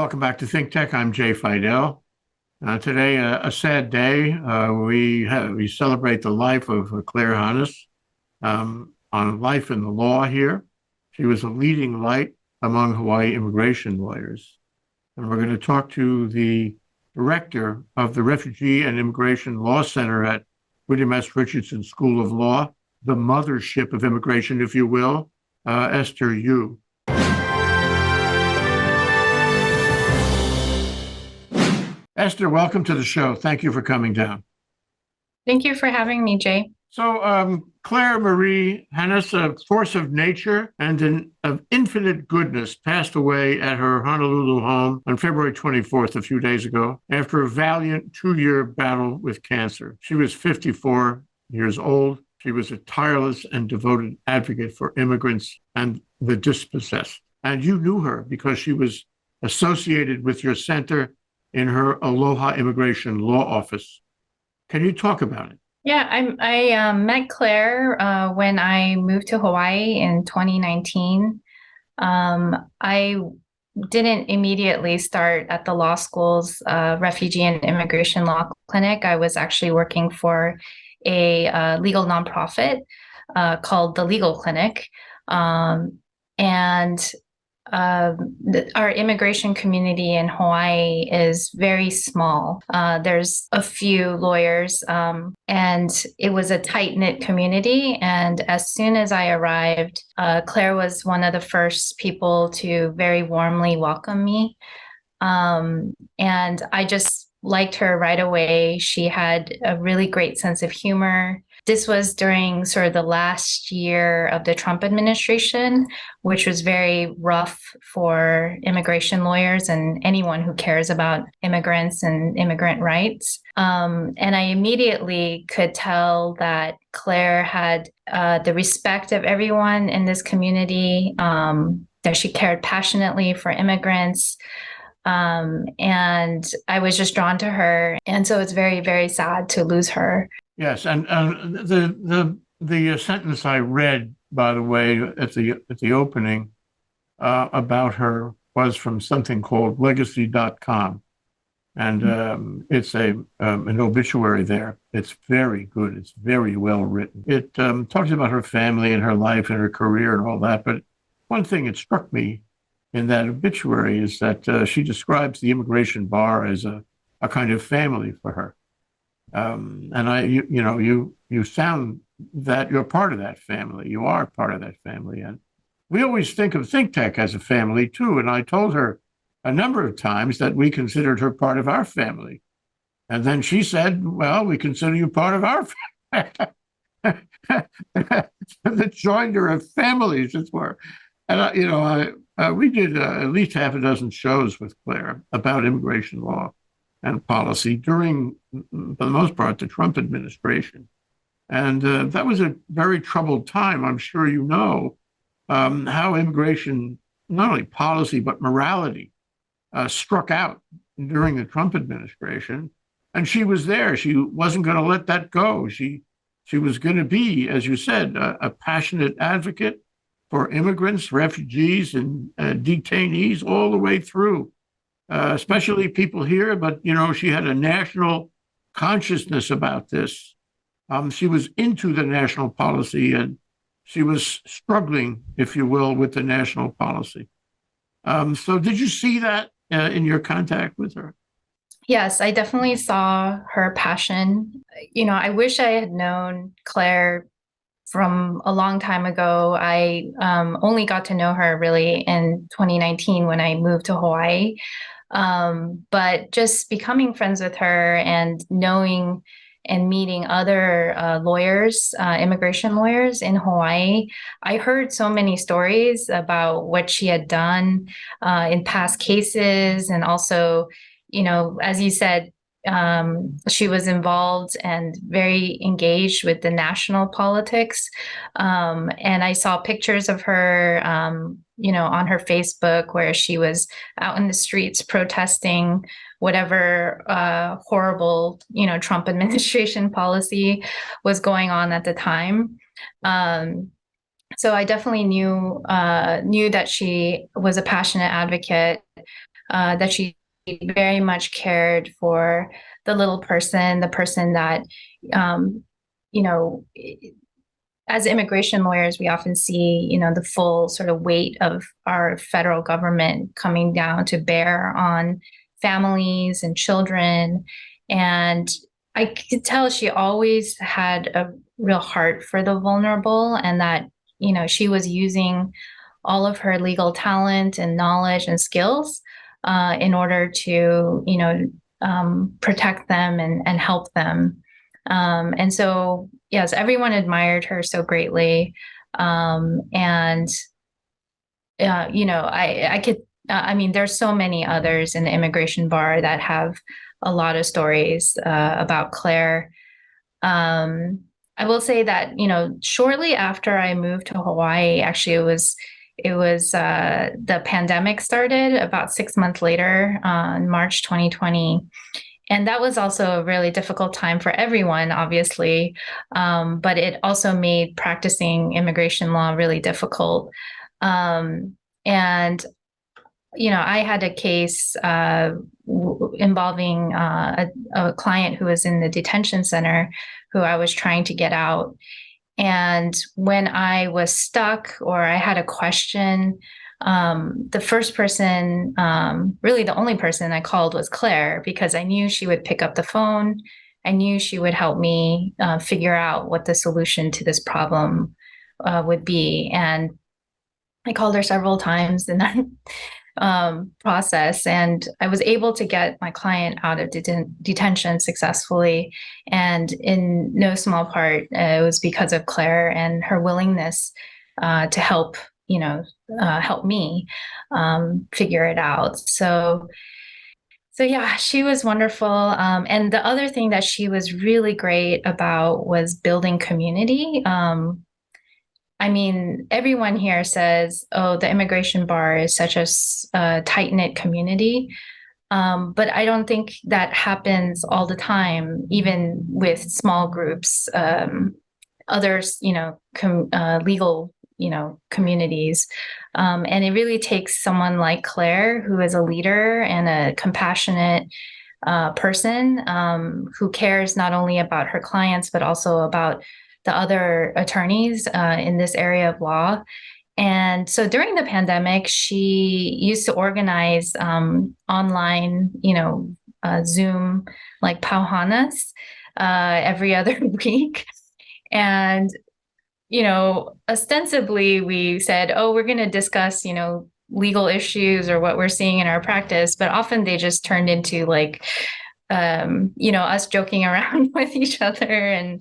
Welcome back to ThinkTech. I'm Jay Fidell. Today, a sad day. We celebrate the life of Clare Hanusz on Life in the Law here. She was a leading light among Hawaii immigration lawyers. And we're going to talk to the director of the Refugee and Immigration Law Center at William S. Richardson School of Law, the mothership of immigration, if you will, Esther Yoo. Esther, welcome to the show. Thank you for coming down. Thank you for having me, Jay. So, Clare Marie Hanusz, a force of nature and of infinite goodness, passed away at her Honolulu home on February 24th, a few days ago, after a valiant 2-year battle with cancer. She was 54 years old. She was a tireless and devoted advocate for immigrants and the dispossessed. And you knew her because she was associated with your center in her Aloha Immigration Law Office. Can you talk about it? Yeah, I met Claire when I moved to Hawaii in 2019. I didn't immediately start at the law school's refugee and immigration law clinic. I was actually working for a legal nonprofit called the Legal Clinic. Our immigration community in Hawaii is very small. There's a few lawyers, and it was a tight-knit community. And as soon as I arrived, Claire was one of the first people to very warmly welcome me. And I just liked her right away. She had a really great sense of humor. This was during sort of the last year of the Trump administration, which was very rough for immigration lawyers and anyone who cares about immigrants and immigrant rights. And I immediately could tell that Claire had the respect of everyone in this community, that she cared passionately for immigrants. And I was just drawn to her. And so it's very, very sad to lose her. Yes, and the sentence I read, by the way, at the opening about her was from something called Legacy.com, and it's an obituary there. It's very good. It's very well written. It talks about her family and her life and her career and all that. But one thing that struck me in that obituary is that she describes the immigration bar as a kind of family for her. You sound that you're part of that family. You are part of that family. And we always think of ThinkTech as a family too. And I told her a number of times that we considered her part of our family. And then she said, well, we consider you part of our family. The joinder of families, as it were. And, we did at least half a dozen shows with Claire about immigration law and policy during, for the most part, the Trump administration. And that was a very troubled time. I'm sure you know how immigration, not only policy, but morality struck out during the Trump administration. And she was there. She wasn't going to let that go. She was going to be, as you said, a passionate advocate for immigrants, refugees, and detainees all the way through. Especially people here, but, she had a national consciousness about this. She was into the national policy and she was struggling, if you will, with the national policy. So did you see that in your contact with her? Yes, I definitely saw her passion. I wish I had known Claire from a long time ago. I only got to know her really in 2019 when I moved to Hawaii. But just becoming friends with her and knowing and meeting other lawyers, immigration lawyers in Hawaii, I heard so many stories about what she had done in past cases. And also, as you said, she was involved and very engaged with the national politics. And I saw pictures of her, on her Facebook where she was out in the streets protesting whatever horrible, Trump administration policy was going on at the time. So I definitely knew that she was a passionate advocate. that she very much cared for the little person, the person that, you know, as immigration lawyers, we often see, the full sort of weight of our federal government coming down to bear on families and children. And I could tell she always had a real heart for the vulnerable, and that, she was using all of her legal talent and knowledge and skills in order to, protect them and help them. And so, yes, everyone admired her so greatly. And, I could, I mean, there's so many others in the immigration bar that have a lot of stories about Clare. I will say that, shortly after I moved to Hawaii, actually, it was the pandemic started about 6 months later, in March 2020. And that was also a really difficult time for everyone, obviously. But it also made practicing immigration law really difficult. And, I had a case involving a client who was in the detention center who I was trying to get out. And when I was stuck or I had a question, the first person, really the only person I called was Clare, because I knew she would pick up the phone. I knew she would help me figure out what the solution to this problem would be. And I called her several times in that process, and I was able to get my client out of detention successfully. And in no small part, it was because of Clare and her willingness to help, help me figure it out. So yeah, she was wonderful. And the other thing that she was really great about was building community. I mean, everyone here says, oh, the immigration bar is such a tight-knit community. But I don't think that happens all the time, even with small groups, others, legal, communities. And it really takes someone like Clare, who is a leader and a compassionate person, who cares not only about her clients, but also about the other attorneys in this area of law. And so during the pandemic, she used to organize online, Zoom, like pauhanas every other week. And, ostensibly we said, oh, we're going to discuss, legal issues or what we're seeing in our practice. But often they just turned into like, us joking around with each other and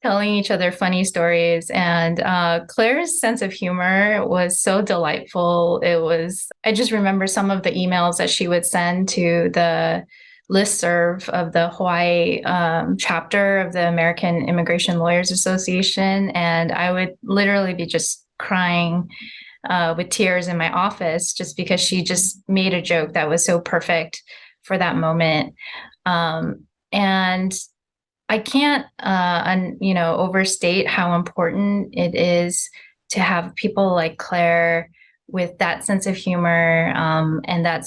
telling each other funny stories. And Claire's sense of humor was so delightful. I just remember some of the emails that she would send to the listserv of the Hawaii chapter of the American Immigration Lawyers Association. And I would literally be just crying with tears in my office just because she just made a joke that was so perfect for that moment. And I can't, overstate how important it is to have people like Clare with that sense of humor and that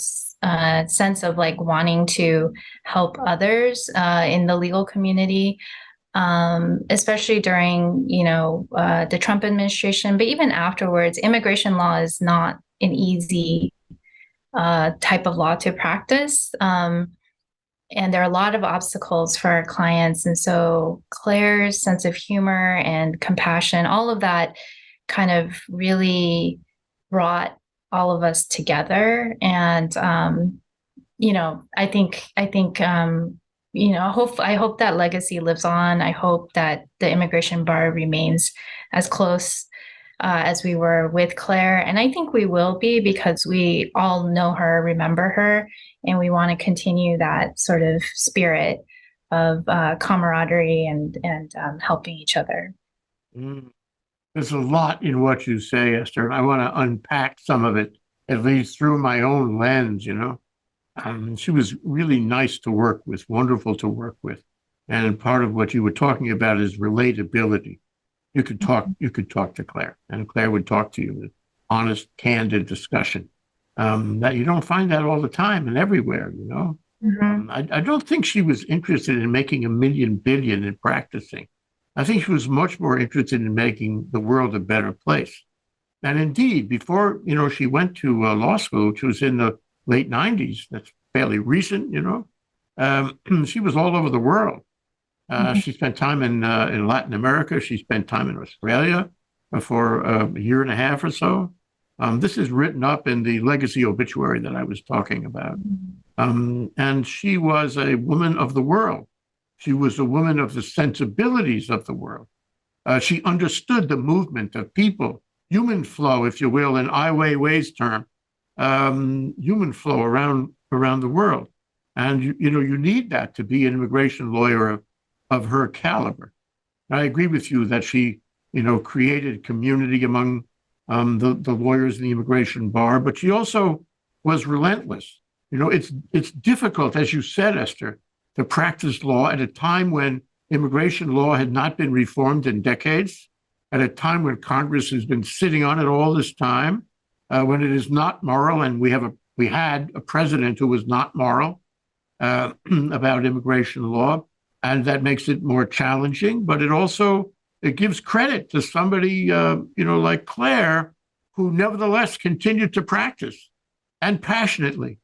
sense of like wanting to help others in the legal community, especially during, the Trump administration, but even afterwards. Immigration law is not an easy type of law to practice. And there are a lot of obstacles for our clients. And so Claire's sense of humor and compassion, all of that kind of really brought all of us together. And, I think, I hope that legacy lives on. I hope that the immigration bar remains as close as we were with Clare. And I think we will be, because we all know her, remember her, and we want to continue that sort of spirit of camaraderie and helping each other. There's a lot in what you say, Esther, and I want to unpack some of it, at least through my own lens, She was really nice to work with, wonderful to work with. And part of what you were talking about is relatability. You could talk to Clare, and Clare would talk to you with honest, candid discussion. that you don't find that all the time and everywhere, you know. Mhm. I don't think she was interested in making a million billion in practicing. I think she was much more interested in making the world a better place. And indeed, before she went to law school, which was in the late '90s, that's fairly recent, she was all over the world. Mhm. She spent time in Latin America. She spent time in Australia for a year and a half or so. This is written up in the legacy obituary that I was talking about. And she was a woman of the world. She was a woman of the sensibilities of the world. She understood the movement of people, human flow, if you will, in Ai Weiwei's term, human flow around the world. And you need that to be an immigration lawyer of her caliber. I agree with you that she created community among the lawyers in the immigration bar, but she also was relentless. It's difficult, as you said, Esther, to practice law at a time when immigration law had not been reformed in decades, at a time when Congress has been sitting on it all this time, when it is not moral, and we had a president who was not moral about immigration law, and that makes it more challenging. But it gives credit to somebody like Clare, who nevertheless continued to practice and passionately,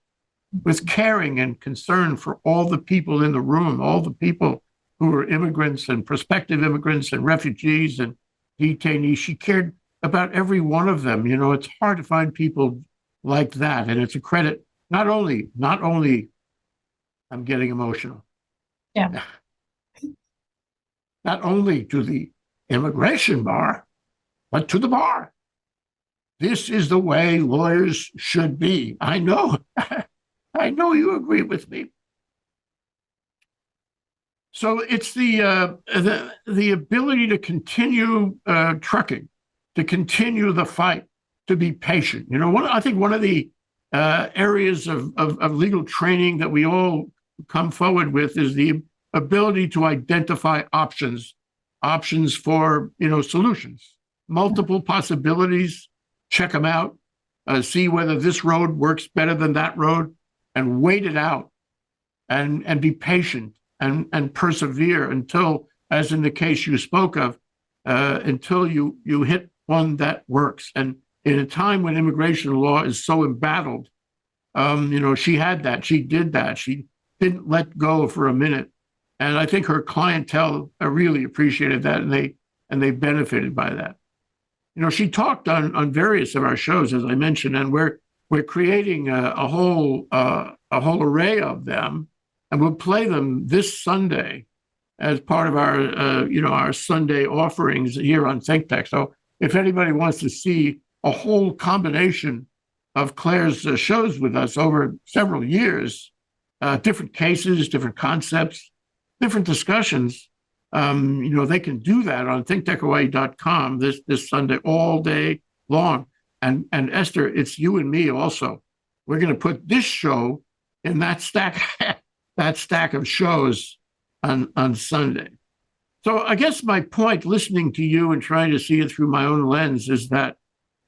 with caring and concern for all the people in the room, all the people who were immigrants and prospective immigrants and refugees and detainees. She cared about every one of them. It's hard to find people like that, and it's a credit not only I'm getting emotional. Yeah. Not only to the immigration bar, but to the bar. This is the way lawyers should be. I know, I know you agree with me. So it's the ability to continue trucking, to continue the fight, to be patient. I think one of the areas of legal training that we all come forward with is the ability to identify options for solutions, multiple possibilities, check them out, see whether this road works better than that road, and wait it out, and be patient and persevere until, as in the case you spoke of, until you hit one that works. And in a time when immigration law is so embattled, she had that. She did that. She didn't let go for a minute. And I think her clientele really appreciated that, and they benefited by that. She talked on various of our shows, as I mentioned, and we're creating a whole array of them, and we'll play them this Sunday as part of our Sunday offerings here on ThinkTech. So if anybody wants to see a whole combination of Clare's shows with us over several years, different cases, different concepts, different discussions, they can do that on thinktechhawaii.com this Sunday all day long. And Esther, it's you and me also. We're going to put this show in that stack of shows on Sunday. So I guess my point, listening to you and trying to see it through my own lens, is that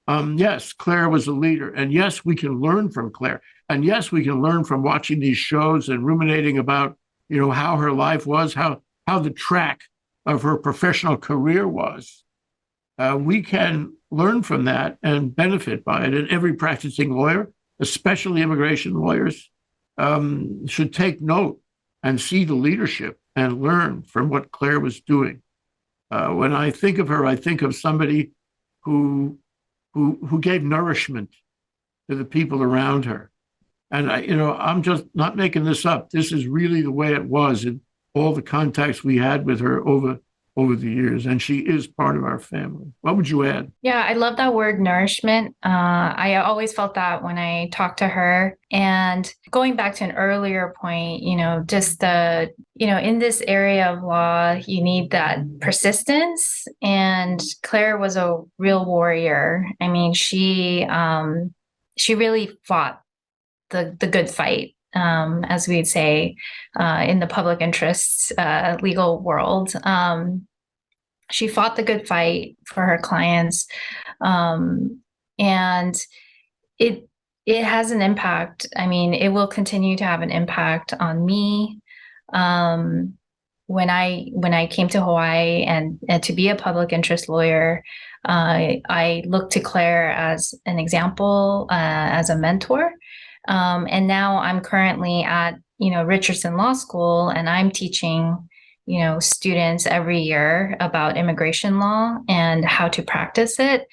yes, Clare was a leader, and yes, we can learn from Clare, and yes, we can learn from watching these shows and ruminating about how her life was, how the track of her professional career was. We can learn from that and benefit by it. And every practicing lawyer, especially immigration lawyers, should take note and see the leadership and learn from what Clare was doing. When I think of her, I think of somebody who gave nourishment to the people around her. And I'm just not making this up. This is really the way it was in all the contacts we had with her over the years, and she is part of our family. What would you add? Yeah, I love that word nourishment. I always felt that when I talked to her. And going back to an earlier point, just in this area of law, you need that persistence. And Clare was a real warrior. I mean, she really fought the good fight, as we'd say, in the public interest legal world. She fought the good fight for her clients, and it It has an impact. I mean, it will continue to have an impact on me. Um, when I came to Hawaii and to be a public interest lawyer, I looked to Claire as an example, as a mentor. And now I'm currently at, Richardson Law School, and I'm teaching, students every year about immigration law and how to practice it.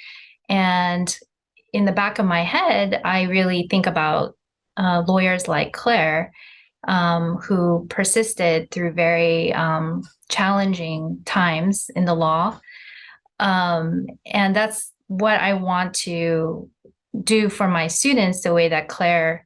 And in the back of my head, I really think about lawyers like Claire, who persisted through very challenging times in the law. And that's what I want to do for my students, the way that Claire,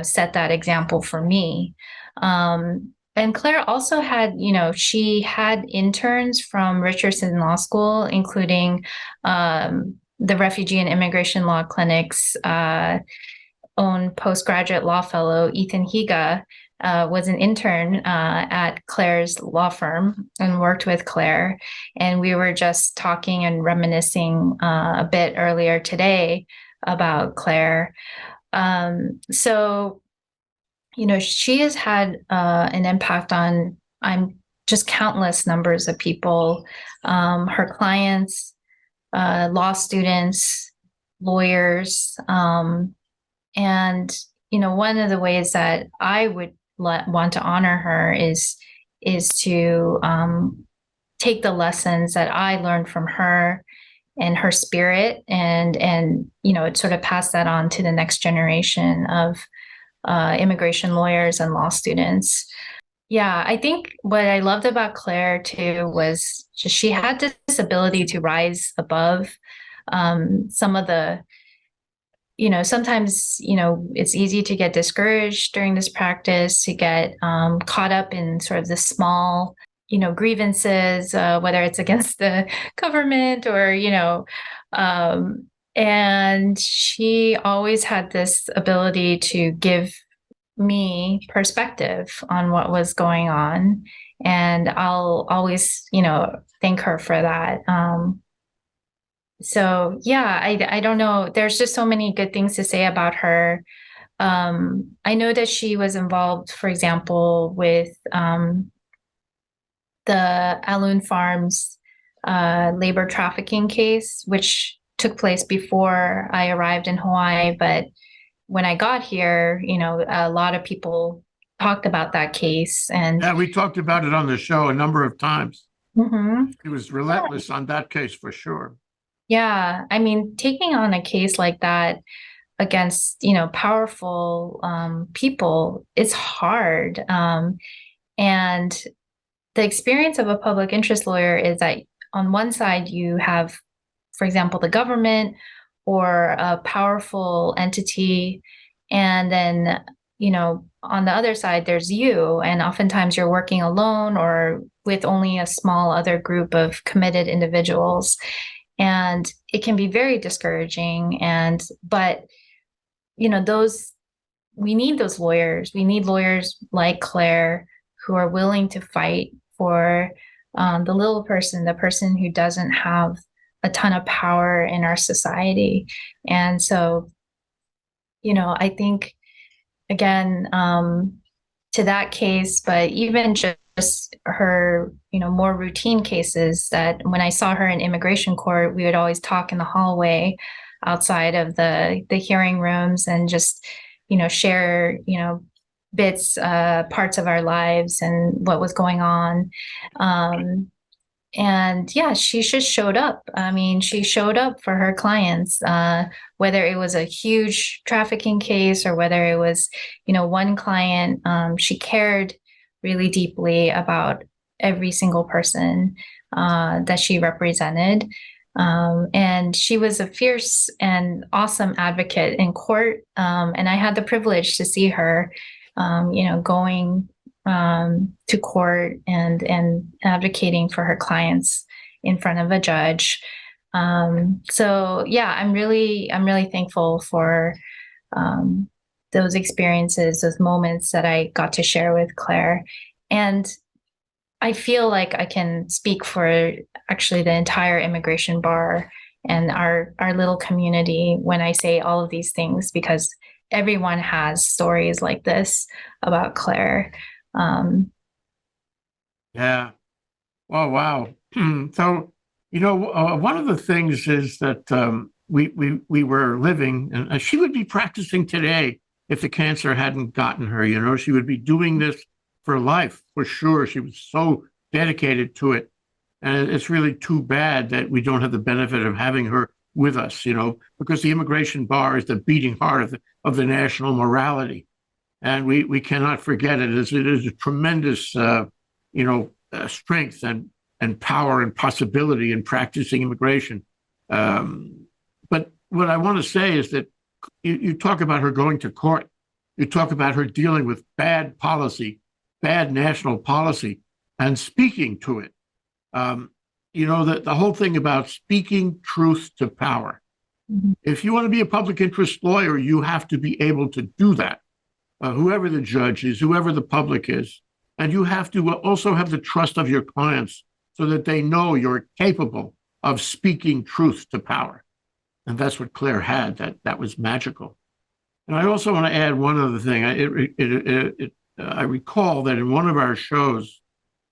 set that example for me. And Claire also had, she had interns from Richardson Law School, including the Refugee and Immigration Law Clinic's own postgraduate law fellow, Ethan Higa, was an intern at Claire's law firm and worked with Claire. And we were just talking and reminiscing a bit earlier today about Claire. So, she has had an impact on, I'm just countless numbers of people, her clients, law students, lawyers. And, one of the ways that I would want to honor her is to take the lessons that I learned from her and her spirit, and sort of pass that on to the next generation of immigration lawyers and law students. Yeah, I think what I loved about Claire too was just she had this ability to rise above some of the, sometimes, it's easy to get discouraged during this practice, to get caught up in sort of the small, grievances, whether it's against the government or, and she always had this ability to give me perspective on what was going on. And I'll always, thank her for that. So yeah, I don't know. There's just so many good things to say about her. I know that she was involved, for example, with the Alun Farms labor trafficking case, which took place before I arrived in Hawaii. But when I got here, a lot of people talked about that case. And yeah, we talked about it on the show a number of times. mm-hmm. He was relentless on that case for sure. Yeah, I mean, taking on a case like that against, powerful people, it's hard. And the experience of a public interest lawyer is that on one side you have, for example, the government or a powerful entity, and then, on the other side there's you, and oftentimes you're working alone or with only a small other group of committed individuals. And it can be very discouraging. But, we need those lawyers. We need lawyers like Claire who are willing to fight for the little person, the person who doesn't have a ton of power in our society. And so, I think, again, to that case, but even just her, more routine cases, that when I saw her in immigration court, we would always talk in the hallway outside of the hearing rooms and just, share, bits, parts of our lives and what was going on. And yeah, she just showed up. I mean, she showed up for her clients, whether it was a huge trafficking case or whether it was, one client. She cared really deeply about every single person that she represented. And she was a fierce and awesome advocate in court. And I had the privilege to see her, going to court and advocating for her clients in front of a judge. So yeah, I'm really thankful for those experiences, those moments that I got to share with Claire. And I feel like I can speak for actually the entire immigration bar and our little community when I say all of these things, because everyone has stories like this about Claire. Yeah. Oh, wow. So, one of the things is that we were living, and she would be practicing today if the cancer hadn't gotten her. She would be doing this for life, for sure. She was so dedicated to it. And it's really too bad that we don't have the benefit of having her with us, because the immigration bar is the beating heart of the national morality. And we cannot forget it. It is a tremendous, strength and power and possibility in practicing immigration. But what I want to say is that you talk about her going to court. You talk about her dealing with bad policy, bad national policy, and speaking to it. The whole thing about speaking truth to power. Mhm. If you want to be a public interest lawyer, you have to be able to do that, whoever the judge is, whoever the public is. And you have to also have the trust of your clients so that they know you're capable of speaking truth to power. And that's what Claire had. That was magical. And I also want to add one other thing. I recall that in one of our shows,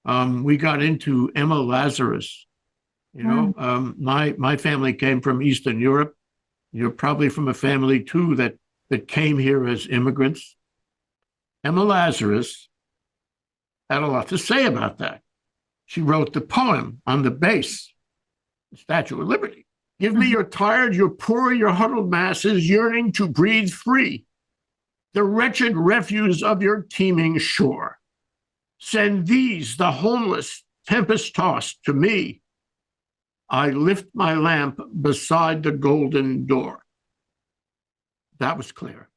we got into Emma Lazarus. My family came from Eastern Europe. You're probably from a family too that came here as immigrants. Emma Lazarus had a lot to say about that. She wrote the poem on the base, the Statue of Liberty. Give me your tired, your poor, your huddled masses yearning to breathe free, the wretched refuse of your teeming shore. Send these, the homeless, tempest-tossed, to me. I lift my lamp beside the golden door. That was Claire.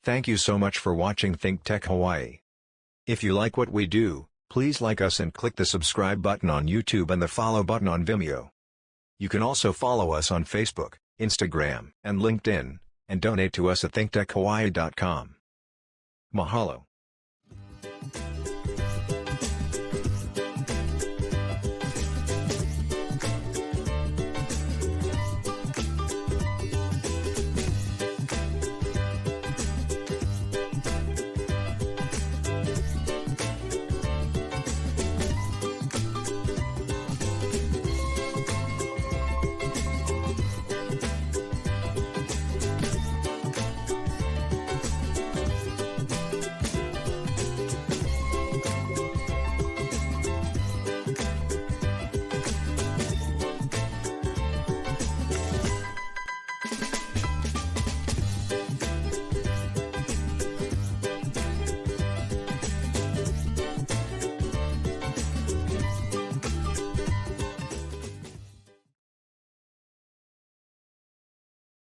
Thank you so much for watching ThinkTech Hawaii. If you like what we do, please like us and click the subscribe button on YouTube and the follow button on Vimeo. You can also follow us on Facebook, Instagram, and LinkedIn, and donate to us at thinktechhawaii.com. Mahalo.